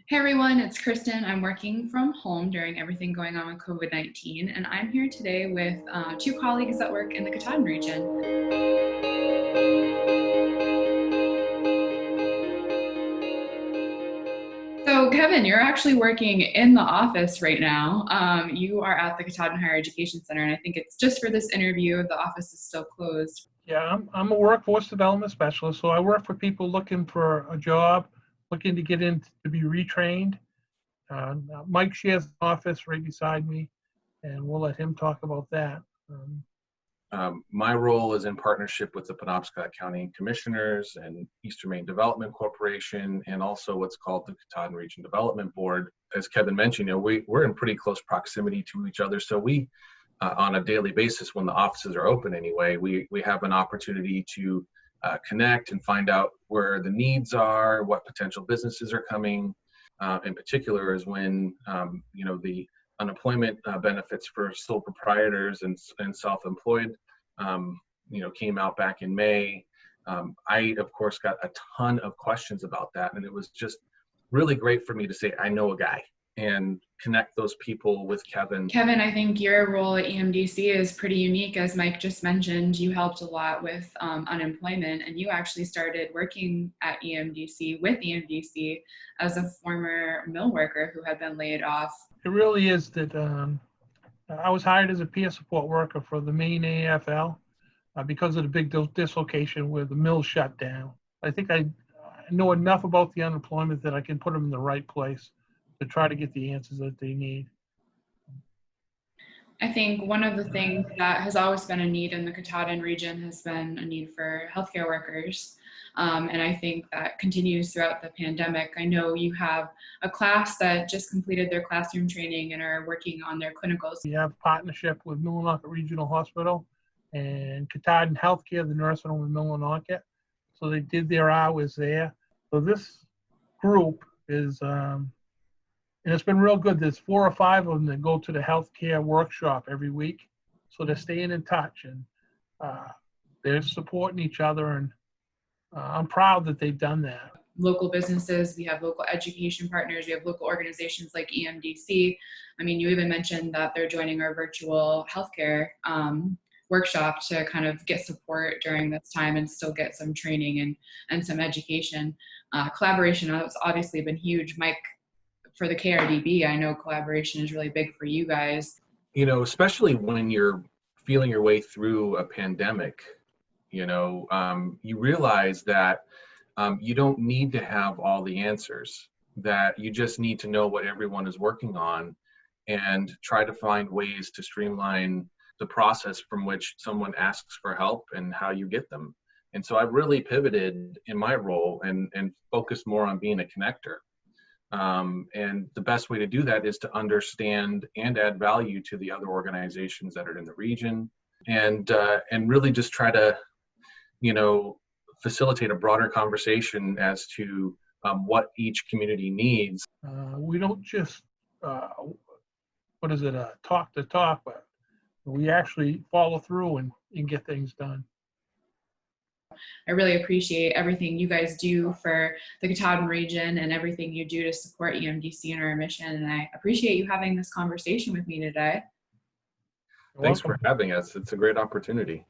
Hey everyone, it's Kristin. I'm working from home during everything going on with COVID-19, and I'm here today with two colleagues that work in the Katahdin region. So Kevin, you're actually working in the office right now. You are at the Katahdin Higher Education Center, and I think it's just for this interview, the office is still closed. Yeah, I'm a workforce development specialist, so I work for people looking for a job, looking to get in to be retrained. Mike shares the office right beside me, and we'll let him talk about that. My role is in partnership with the Penobscot County Commissioners and Eastern Maine Development Corporation, and also what's called the Katahdin Region Development Board. As Kevin mentioned, we're in pretty close proximity to each other, so we, on a daily basis, when the offices are open anyway, we have an opportunity to connect and find out where the needs are, what potential businesses are coming. In particular, is when the unemployment benefits for sole proprietors and self-employed, came out back in May. I, of course, got a ton of questions about that, and it was just really great for me to say, I know a guy, and connect those people with Kevin. Kevin, I think your role at EMDC is pretty unique. As Mike just mentioned, you helped a lot with unemployment, and you actually started working at EMDC with EMDC as a former mill worker who had been laid off. It really is that I was hired as a peer support worker for the Maine AFL because of the big dislocation where the mill shut down. I think I know enough about the unemployment that I can put them in the right place to try to get the answers that they need. I think one of the things that has always been a need in the Katahdin region has been a need for healthcare workers. And I think that continues throughout the pandemic. I know you have a class that just completed their classroom training and are working on their clinicals. We have a partnership with Millinocket Regional Hospital and Katahdin Healthcare, the nursing home in Millinocket. So they did their hours there. So this group is, and it's been real good. There's 4 or 5 of them that go to the healthcare workshop every week. So they're staying in touch, and they're supporting each other, and I'm proud that they've done that. Local businesses, we have local education partners, we have local organizations like EMDC. I mean, you even mentioned that they're joining our virtual healthcare workshop to kind of get support during this time and still get some training and some education. Collaboration has obviously been huge. Mike, for the KRDB, I know collaboration is really big for you guys. Especially when you're feeling your way through a pandemic, you realize that you don't need to have all the answers, that you just need to know what everyone is working on and try to find ways to streamline the process from which someone asks for help and how you get them. And so I've really pivoted in my role and focused more on being a connector. And the best way to do that is to understand and add value to the other organizations that are in the region, and really just try to, facilitate a broader conversation as to what each community needs. We don't just, talk the talk, but we actually follow through and get things done. I really appreciate everything you guys do for the Katahdin region and everything you do to support EMDC and our mission. And I appreciate you having this conversation with me today. Thanks for having us. It's a great opportunity.